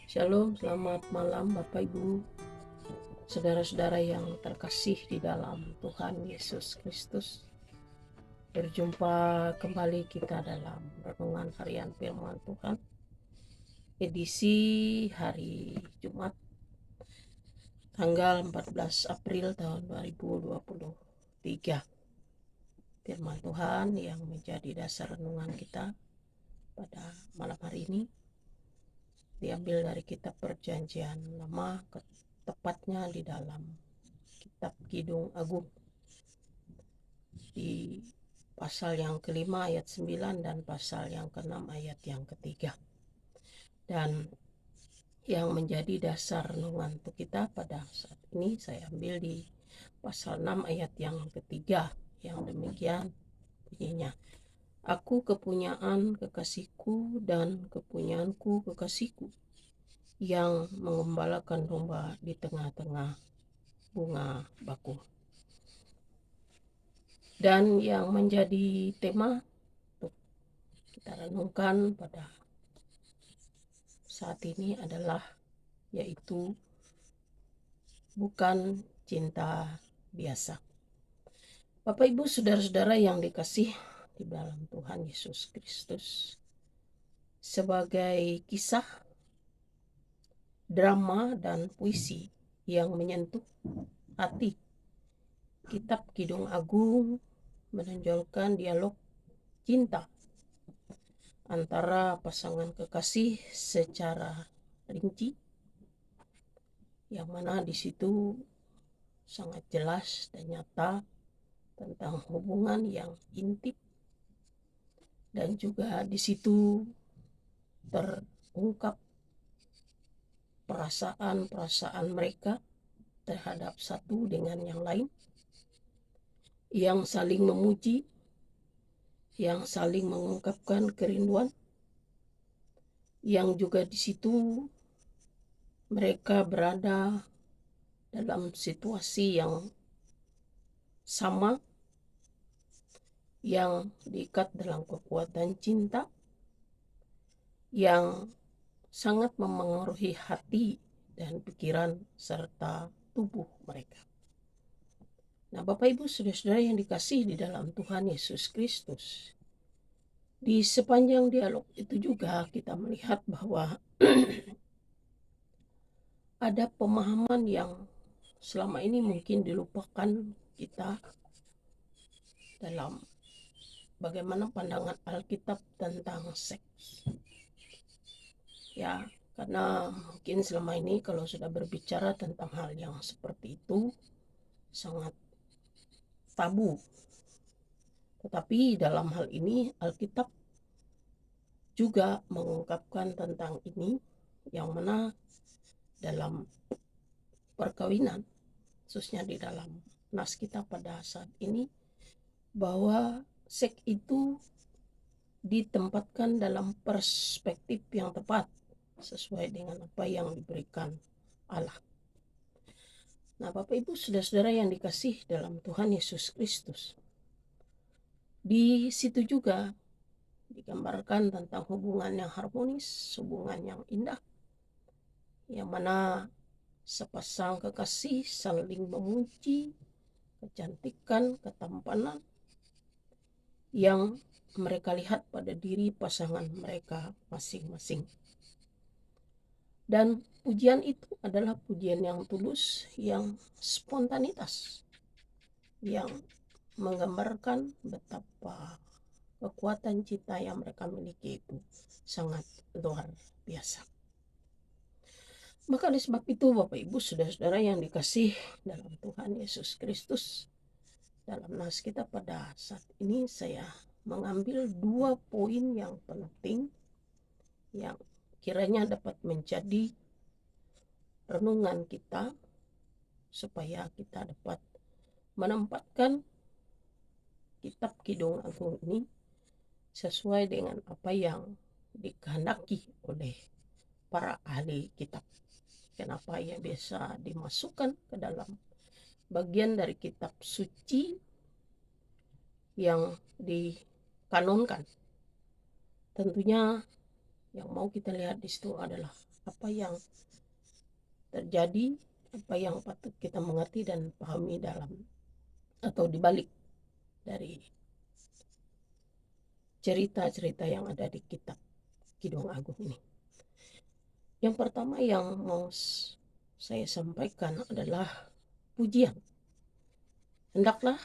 Shalom, selamat malam Bapak Ibu, saudara-saudara yang terkasih di dalam Tuhan Yesus Kristus. Berjumpa kembali kita dalam renungan harian firman Tuhan, edisi hari Jumat, tanggal 14 April tahun 2023. Firman Tuhan yang menjadi dasar renungan kita pada malam hari ini diambil dari kitab Perjanjian Lama, tepatnya di dalam kitab Kidung Agung di pasal yang kelima ayat 9 dan pasal yang keenam ayat yang ketiga. Dan yang menjadi dasar renungan untuk kita pada saat ini saya ambil di pasal 6 ayat yang ketiga, yang demikian bunyinya. Aku kepunyaan kekasihku dan kepunyaanku kekasihku, yang mengembalakan domba di tengah-tengah bunga bakul. Dan yang menjadi tema untuk kita renungkan pada saat ini adalah yaitu bukan cinta biasa. Bapak Ibu saudara-saudara yang dikasih di dalam Tuhan Yesus Kristus, sebagai kisah, drama, dan puisi yang menyentuh hati, kitab Kidung Agung menonjolkan dialog cinta antara pasangan kekasih secara rinci, yang mana di situ sangat jelas dan nyata tentang hubungan yang intim, dan juga di situ terungkap perasaan-perasaan mereka terhadap satu dengan yang lain, yang saling memuji, yang saling mengungkapkan kerinduan, yang juga di situ mereka berada dalam situasi yang sama, yang diikat dalam kekuatan cinta yang sangat memengaruhi hati dan pikiran serta tubuh mereka. Nah, Bapak Ibu saudara-saudara yang dikasih di dalam Tuhan Yesus Kristus, di sepanjang dialog itu juga kita melihat bahwa ada pemahaman yang selama ini mungkin dilupakan kita dalam bagaimana pandangan Alkitab tentang seks. Ya, karena mungkin selama ini kalau sudah berbicara tentang hal yang seperti itu sangat tabu. Tetapi dalam hal ini Alkitab juga mengungkapkan tentang ini, yang mana dalam perkawinan, khususnya di dalam nas kita pada saat ini, bahwa seks itu ditempatkan dalam perspektif yang tepat sesuai dengan apa yang diberikan Allah. Nah, Bapak Ibu saudara-saudara yang dikasih dalam Tuhan Yesus Kristus, di situ juga digambarkan tentang hubungan yang harmonis, hubungan yang indah, yang mana sepasang kekasih saling memuji kecantikan, ketampanan yang mereka lihat pada diri pasangan mereka masing-masing. Dan pujian itu adalah pujian yang tulus, yang spontanitas, yang menggambarkan betapa kekuatan cinta yang mereka miliki itu sangat luar biasa. Maka oleh sebab itu Bapak Ibu saudara-saudara yang dikasih dalam Tuhan Yesus Kristus, dalam nas kita pada saat ini saya mengambil 2 poin yang penting yang kiranya dapat menjadi renungan kita supaya kita dapat menempatkan kitab Kidung Agung ini sesuai dengan apa yang dikehendaki oleh para ahli kitab. Kenapa ia bisa dimasukkan ke dalam bagian dari kitab suci yang dikanonkan. Tentunya yang mau kita lihat di situ adalah apa yang terjadi, apa yang patut kita mengerti dan pahami dalam atau dibalik dari cerita-cerita yang ada di kitab Kidung Agung ini. Yang pertama yang mau saya sampaikan adalah pujian. Hendaklah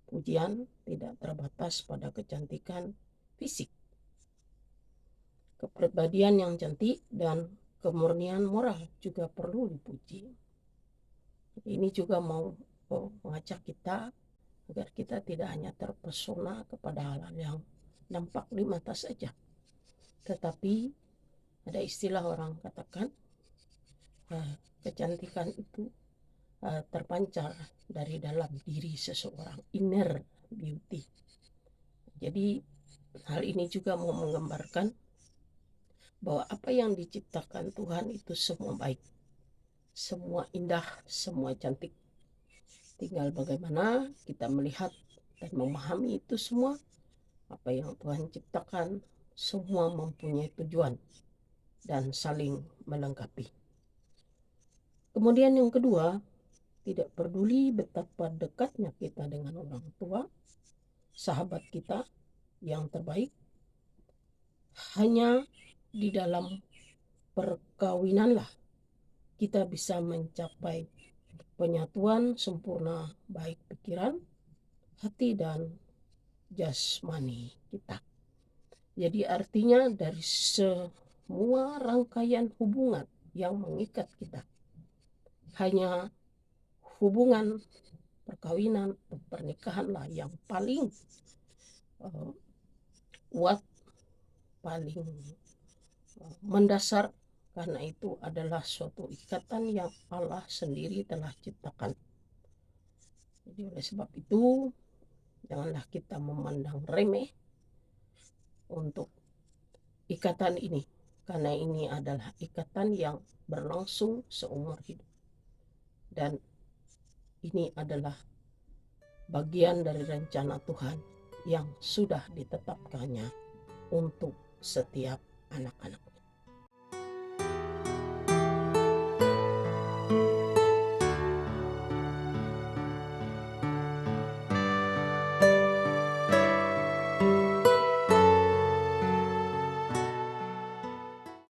pujian tidak terbatas pada kecantikan fisik, kepribadian yang cantik dan kemurnian moral juga perlu dipuji. Ini juga mau mengajak kita agar kita tidak hanya terpesona kepada hal-hal yang nampak di mata saja, tetapi ada istilah orang katakan kecantikan itu terpancar dari dalam diri seseorang, inner beauty. Jadi hal ini juga mau menggambarkan bahwa apa yang diciptakan Tuhan itu semua baik, semua indah, semua cantik. Tinggal bagaimana kita melihat dan memahami itu semua. Apa yang Tuhan ciptakan semua mempunyai tujuan dan saling melengkapi. Kemudian yang kedua, tidak peduli betapa dekatnya kita dengan orang tua, sahabat kita yang terbaik, hanya di dalam perkawinanlah kita bisa mencapai penyatuan sempurna baik pikiran, hati, dan jasmani kita. Jadi artinya dari semua rangkaian hubungan yang mengikat kita, hanya hubungan perkawinan atau pernikahanlah yang paling kuat, paling mendasar, karena itu adalah suatu ikatan yang Allah sendiri telah ciptakan. Jadi oleh sebab itu janganlah kita memandang remeh untuk ikatan ini, karena ini adalah ikatan yang berlangsung seumur hidup, dan ini adalah bagian dari rencana Tuhan yang sudah ditetapkannya untuk setiap anak-anak.